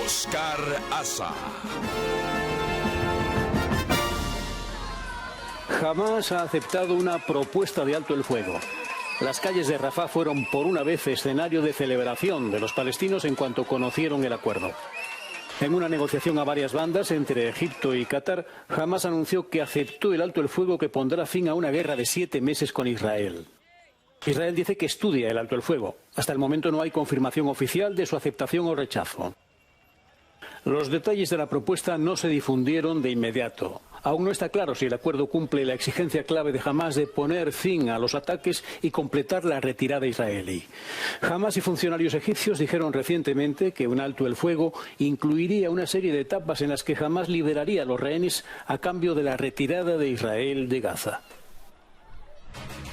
Oscar Aza. Jamás ha aceptado una propuesta de alto el fuego. Las calles de Rafah fueron por una vez escenario de celebración de los palestinos en cuanto conocieron el acuerdo. En una negociación a varias bandas entre Egipto y Qatar, Hamás anunció que aceptó el alto el fuego que pondrá fin a una guerra de 7 meses con Israel. Israel dice que estudia el alto el fuego. Hasta el momento no hay confirmación oficial de su aceptación o rechazo. Los detalles de la propuesta no se difundieron de inmediato. Aún no está claro si el acuerdo cumple la exigencia clave de Hamás de poner fin a los ataques y completar la retirada israelí. Hamás y funcionarios egipcios dijeron recientemente que un alto el fuego incluiría una serie de etapas en las que Hamás liberaría a los rehenes a cambio de la retirada de Israel de Gaza.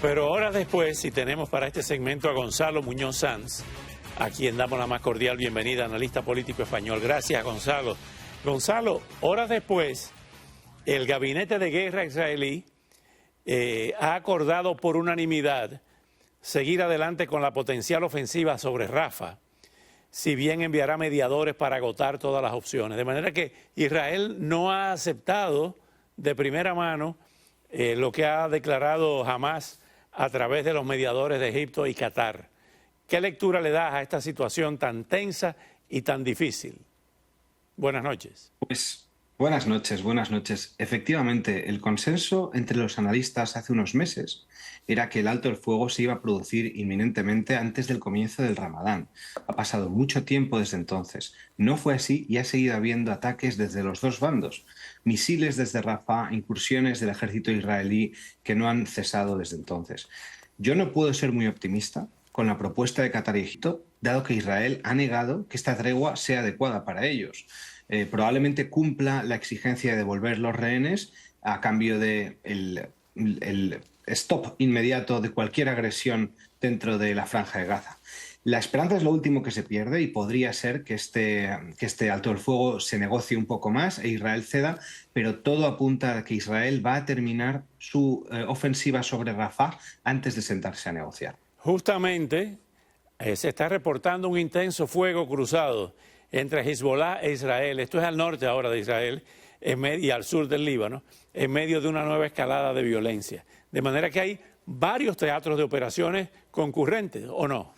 Pero horas después, y tenemos para este segmento a Gonzalo Muñoz Sanz, a quien damos la más cordial bienvenida, analista político español. Gracias, Gonzalo. Gonzalo, horas después, el gabinete de guerra israelí ha acordado por unanimidad seguir adelante con la potencial ofensiva sobre Rafah, si bien enviará mediadores para agotar todas las opciones. De manera que Israel no ha aceptado de primera mano lo que ha declarado Hamás a través de los mediadores de Egipto y Qatar. ¿Qué lectura le das a esta situación tan tensa y tan difícil? Buenas noches. Pues buenas noches. Efectivamente, el consenso entre los analistas hace unos meses era que el alto el fuego se iba a producir inminentemente antes del comienzo del Ramadán. Ha pasado mucho tiempo desde entonces. No fue así y ha seguido habiendo ataques desde los dos bandos. Misiles desde Rafah, incursiones del ejército israelí que no han cesado desde entonces. Yo no puedo ser muy optimista con la propuesta de Qatar y Egipto, dado que Israel ha negado que esta tregua sea adecuada para ellos. Probablemente cumpla la exigencia de devolver los rehenes a cambio de el stop inmediato de cualquier agresión dentro de la Franja de Gaza. La esperanza es lo último que se pierde y podría ser que este alto el fuego se negocie un poco más e Israel ceda, pero todo apunta a que Israel va a terminar su ofensiva sobre Rafah antes de sentarse a negociar. Justamente se está reportando un intenso fuego cruzado entre Hezbollah e Israel. Esto es al norte ahora de Israel y al sur del Líbano, en medio de una nueva escalada de violencia. De manera que hay varios teatros de operaciones concurrentes, ¿o no?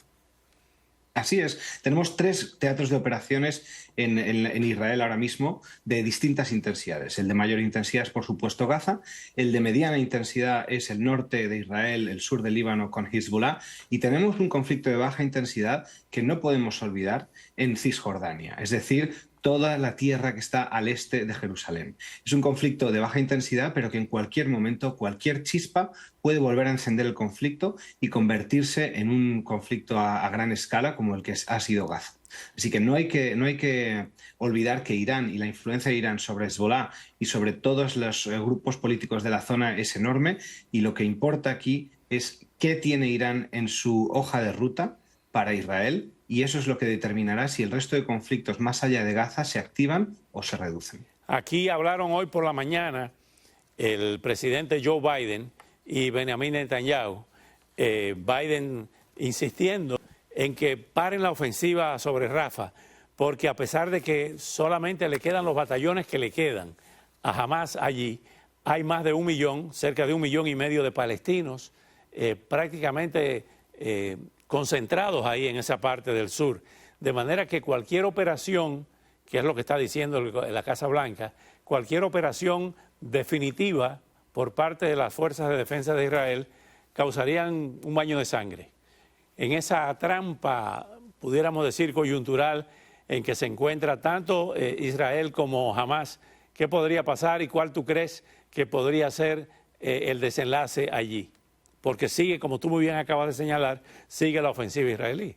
Así es. Tenemos 3 teatros de operaciones en Israel ahora mismo de distintas intensidades. El de mayor intensidad es, por supuesto, Gaza. El de mediana intensidad es el norte de Israel, el sur del Líbano con Hezbollah. Y tenemos un conflicto de baja intensidad que no podemos olvidar en Cisjordania. Es decir, toda la tierra que está al este de Jerusalén. Es un conflicto de baja intensidad, pero que en cualquier momento, cualquier chispa puede volver a encender el conflicto y convertirse en un conflicto a gran escala como el que ha sido Gaza. Así que no hay que olvidar que Irán y la influencia de Irán sobre Hezbollah y sobre todos los grupos políticos de la zona es enorme, y lo que importa aquí es qué tiene Irán en su hoja de ruta para Israel, y eso es lo que determinará si el resto de conflictos más allá de Gaza se activan o se reducen. Aquí hablaron hoy por la mañana el presidente Joe Biden y Benjamin Netanyahu. Biden insistiendo en que paren la ofensiva sobre Rafah, porque a pesar de que solamente le quedan los batallones que le quedan a Hamás allí, hay más de 1 millón, cerca de 1,5 millones de palestinos prácticamente concentrados ahí en esa parte del sur. De manera que cualquier operación, que es lo que está diciendo la Casa Blanca, cualquier operación definitiva por parte de las fuerzas de defensa de Israel causarían un baño de sangre. En esa trampa, pudiéramos decir, coyuntural, en que se encuentra tanto Israel como Hamás, ¿qué podría pasar y cuál tú crees que podría ser el desenlace allí? Porque sigue, como tú muy bien acabas de señalar, sigue la ofensiva israelí.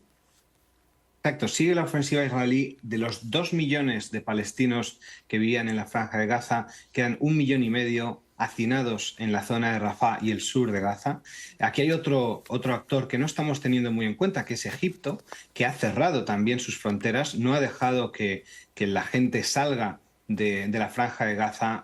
Exacto, sigue la ofensiva israelí. De los 2 millones de palestinos que vivían en la Franja de Gaza, quedan 1,5 millones hacinados en la zona de Rafah y el sur de Gaza. Aquí hay otro actor que no estamos teniendo muy en cuenta, que es Egipto, que ha cerrado también sus fronteras, no ha dejado que la gente salga de la Franja de Gaza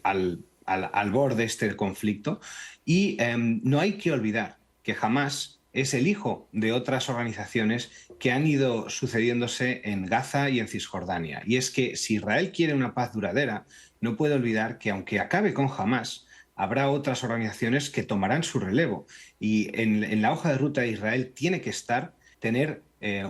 al borde este del conflicto. Y no hay que olvidar que Hamás es el hijo de otras organizaciones que han ido sucediéndose en Gaza y en Cisjordania. Y es que si Israel quiere una paz duradera, no puede olvidar que aunque acabe con Hamás, habrá otras organizaciones que tomarán su relevo. Y en la hoja de ruta de Israel tiene que tener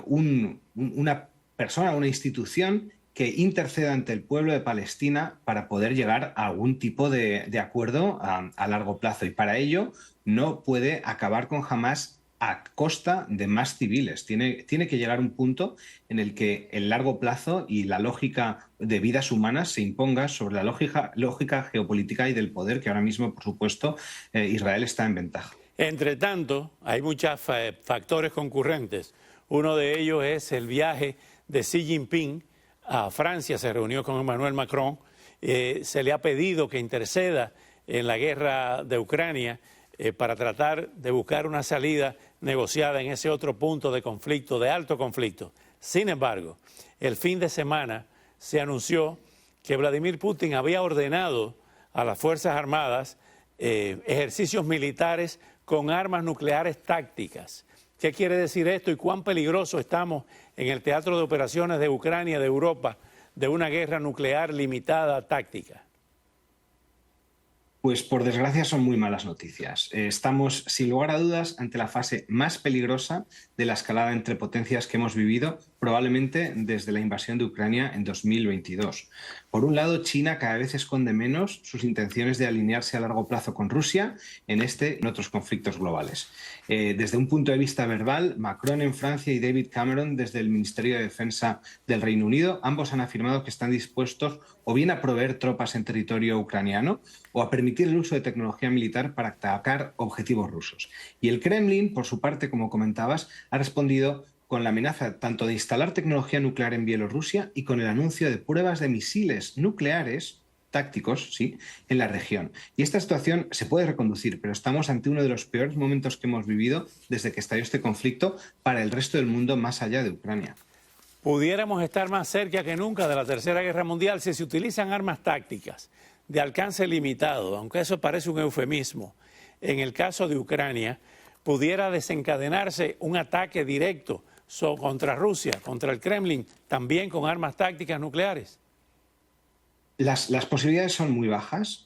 una persona, una institución que interceda ante el pueblo de Palestina para poder llegar a algún tipo de acuerdo a largo plazo. Y para ello no puede acabar con Hamás a costa de más civiles. Tiene que llegar un punto en el que el largo plazo y la lógica de vidas humanas se imponga sobre la lógica geopolítica y del poder, que ahora mismo, por supuesto, Israel está en ventaja. Entre tanto, hay muchos factores concurrentes. Uno de ellos es el viaje de Xi Jinping a Francia, se reunió con Emmanuel Macron, se le ha pedido que interceda en la guerra de Ucrania para tratar de buscar una salida negociada en ese otro punto de conflicto, de alto conflicto. Sin embargo, el fin de semana se anunció que Vladimir Putin había ordenado a las Fuerzas Armadas ejercicios militares con armas nucleares tácticas. ¿Qué quiere decir esto y cuán peligroso estamos en el teatro de operaciones de Ucrania, de Europa, de una guerra nuclear limitada táctica? Pues por desgracia son muy malas noticias. Estamos, sin lugar a dudas, ante la fase más peligrosa de la escalada entre potencias que hemos vivido, probablemente desde la invasión de Ucrania en 2022. Por un lado, China cada vez esconde menos sus intenciones de alinearse a largo plazo con Rusia en este y en otros conflictos globales. Desde un punto de vista verbal, Macron en Francia y David Cameron desde el Ministerio de Defensa del Reino Unido, ambos han afirmado que están dispuestos o bien a proveer tropas en territorio ucraniano o a permitir el uso de tecnología militar para atacar objetivos rusos. Y el Kremlin, por su parte, como comentabas, ha respondido con la amenaza tanto de instalar tecnología nuclear en Bielorrusia y con el anuncio de pruebas de misiles nucleares tácticos, sí, en la región. Y esta situación se puede reconducir, pero estamos ante uno de los peores momentos que hemos vivido desde que estalló este conflicto para el resto del mundo más allá de Ucrania. Pudiéramos estar más cerca que nunca de la Tercera Guerra Mundial si se utilizan armas tácticas de alcance limitado, aunque eso parece un eufemismo. En el caso de Ucrania, pudiera desencadenarse un ataque directo contra Rusia, contra el Kremlin, también con armas tácticas nucleares. Las posibilidades son muy bajas.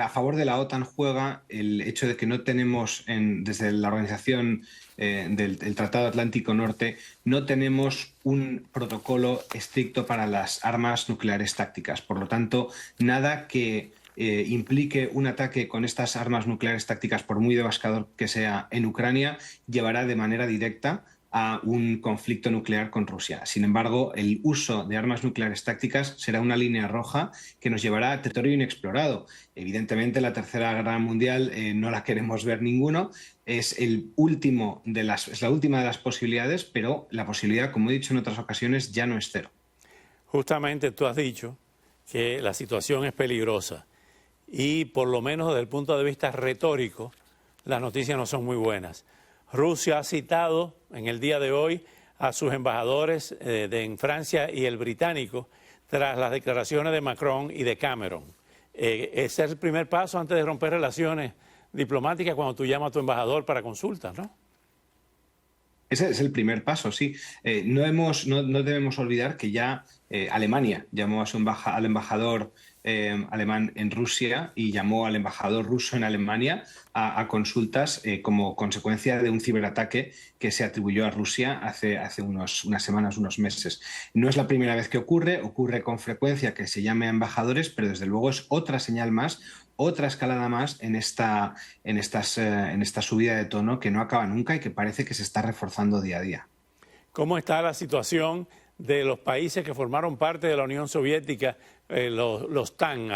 A favor de la OTAN juega el hecho de que no tenemos, desde la organización del Tratado Atlántico Norte, no tenemos un protocolo estricto para las armas nucleares tácticas. Por lo tanto, nada que implique un ataque con estas armas nucleares tácticas, por muy devastador que sea en Ucrania, llevará de manera directa a un conflicto nuclear con Rusia. Sin embargo, el uso de armas nucleares tácticas será una línea roja que nos llevará a territorio inexplorado. Evidentemente, la Tercera Guerra Mundial no la queremos ver ninguno. Es la última de las posibilidades, pero la posibilidad, como he dicho en otras ocasiones, ya no es cero. Justamente tú has dicho que la situación es peligrosa y, por lo menos desde el punto de vista retórico, las noticias no son muy buenas. Rusia ha citado en el día de hoy a sus embajadores en Francia y el británico tras las declaraciones de Macron y de Cameron. Ese es el primer paso antes de romper relaciones diplomáticas cuando tú llamas a tu embajador para consultas, ¿no? Ese es el primer paso, sí. No debemos olvidar que ya Alemania llamó al embajador alemán en Rusia y llamó al embajador ruso en Alemania a consultas como consecuencia de un ciberataque que se atribuyó a Rusia hace unas semanas, unos meses. No es la primera vez que ocurre con frecuencia que se llame a embajadores, pero desde luego es otra señal más, otra escalada más en esta subida de tono que no acaba nunca y que parece que se está reforzando día a día. ¿Cómo está la situación de los países que formaron parte de la Unión Soviética, los TAN,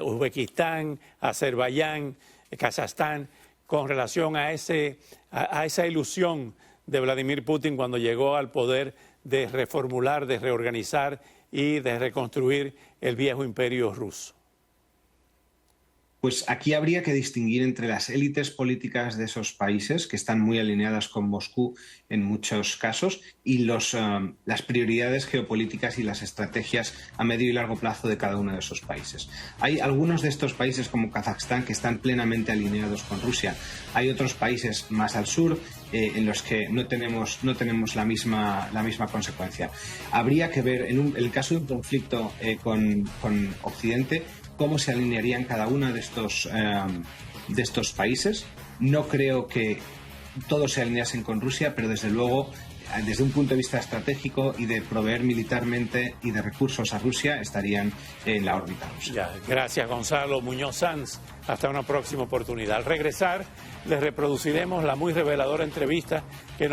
Uzbekistán, Azerbaiyán, Kazajstán, con relación a esa ilusión de Vladimir Putin cuando llegó al poder de reformular, de reorganizar y de reconstruir el viejo imperio ruso? Pues aquí habría que distinguir entre las élites políticas de esos países, que están muy alineadas con Moscú en muchos casos, y las prioridades geopolíticas y las estrategias a medio y largo plazo de cada uno de esos países. Hay algunos de estos países, como Kazajstán, que están plenamente alineados con Rusia. Hay otros países más al sur en los que no tenemos la misma consecuencia. Habría que ver, en el caso de un conflicto con Occidente, cómo se alinearían cada uno de estos países. No creo que todos se alineasen con Rusia, pero desde luego, desde un punto de vista estratégico y de proveer militarmente y de recursos a Rusia, estarían en la órbita rusa. Ya, gracias, Gonzalo Muñoz Sanz. Hasta una próxima oportunidad. Al regresar, les reproduciremos la muy reveladora entrevista que